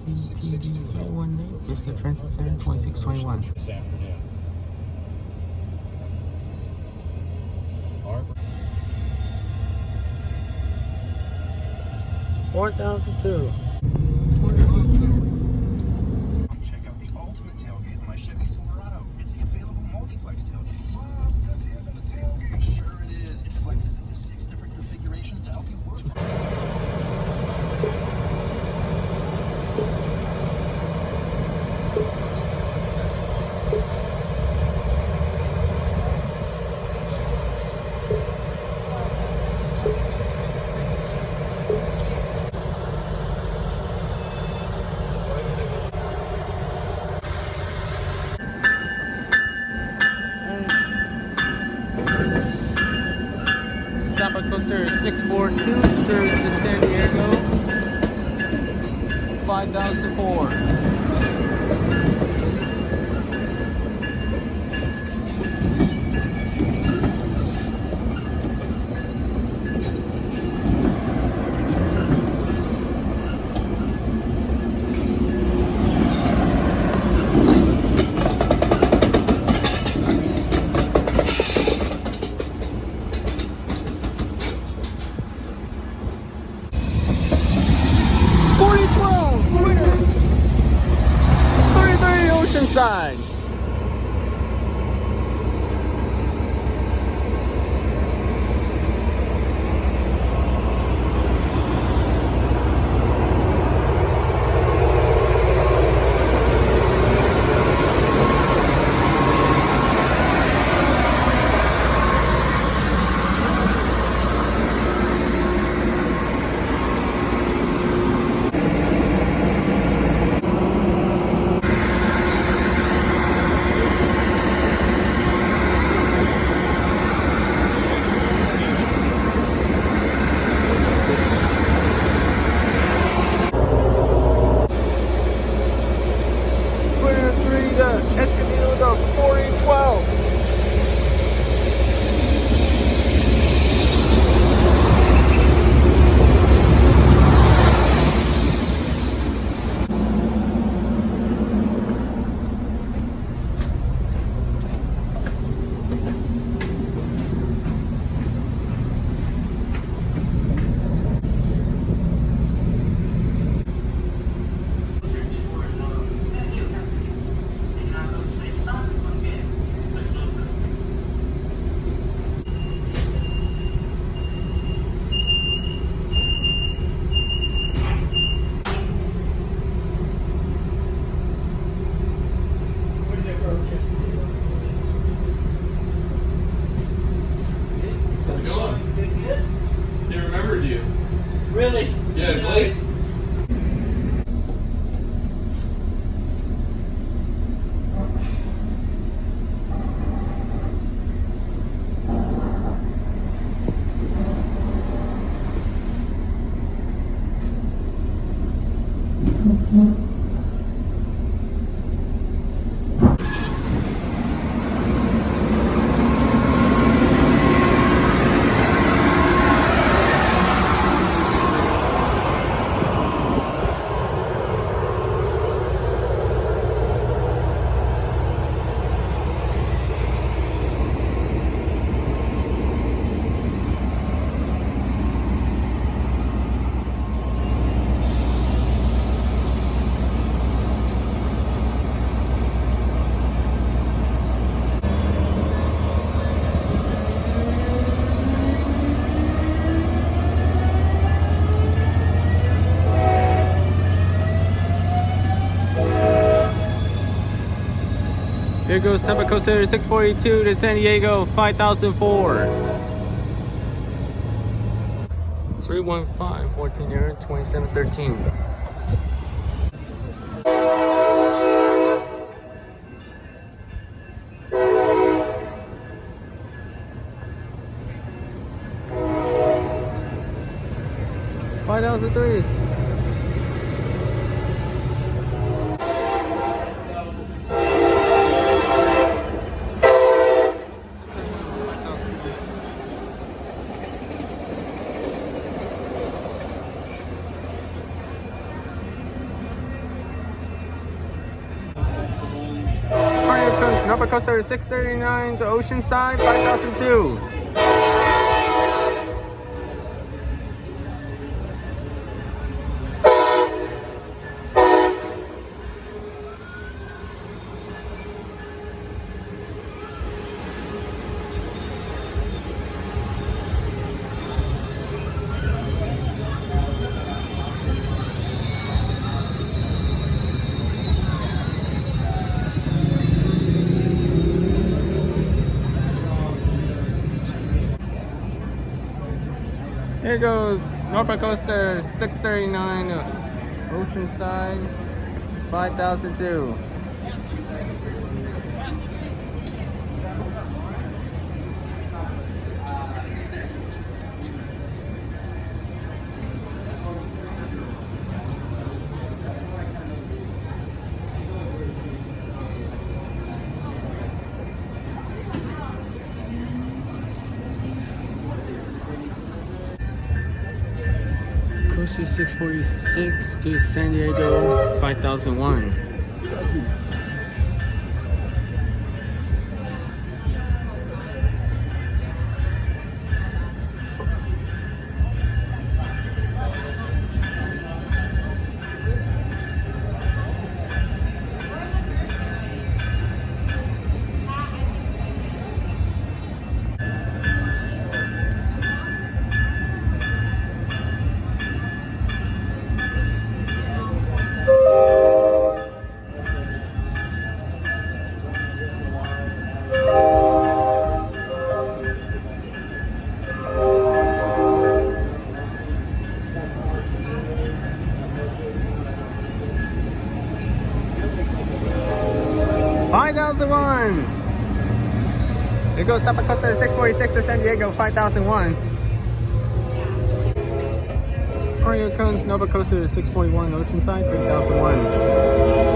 TD Vista Transit Center 2621. This afternoon. 4002. Check out the ultimate tailgate in my Chevy Silverado. It's the available multi-flex tailgate. Wow, this isn't a tailgate. Sure it is. It flexes into 6 different configurations to help you work. Samba Coaster 642, service to San Diego, 5004. Oceanside. Escondido the 4012. How's it going? Good. They remembered you. Really? Yeah, Blake. Here goes Samba Coaster 642 to San Diego 5004. 315 14 year 2713. $5,003. Nova Coaster 639 to Oceanside, 5002. Here goes Norfolk Coaster 639 Oceanside 5002. Coaster 646 to San Diego 5001. Here goes Norfolk Coaster 646 to San Diego 5001. Here comes Nova Coaster 641 Oceanside 3001.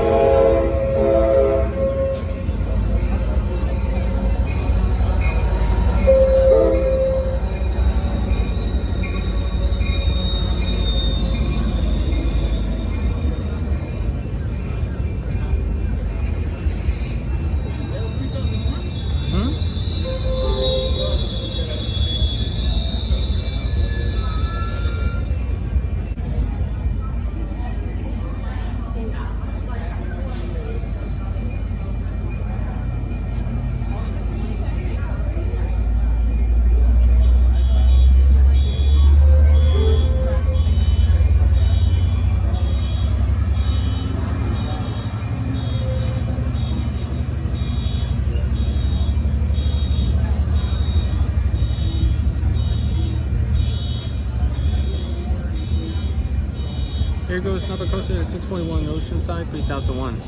Here goes Nova Coaster 641 Oceanside 3001.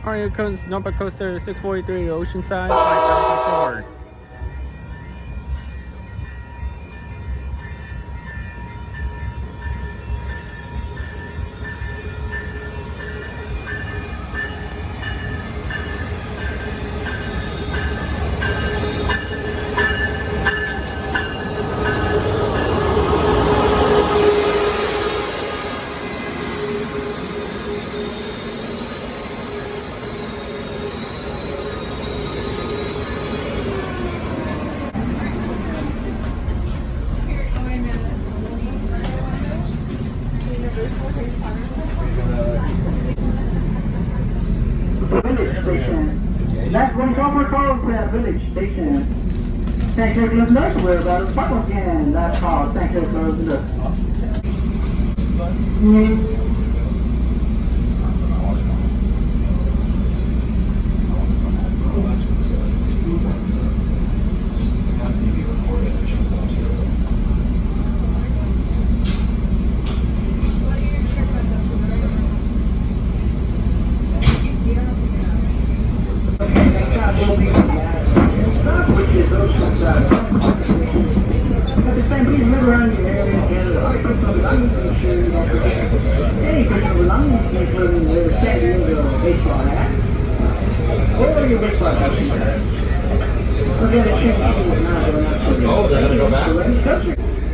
Here comes Nova Coaster 643 Oceanside 5004. That's when Cobra calls for that village station. Thank you for listening to us. We're about to start again. That's called Thank you for listening to us. We'll get a chance to see what now, but I'm not sure. Oh, they're gonna go back?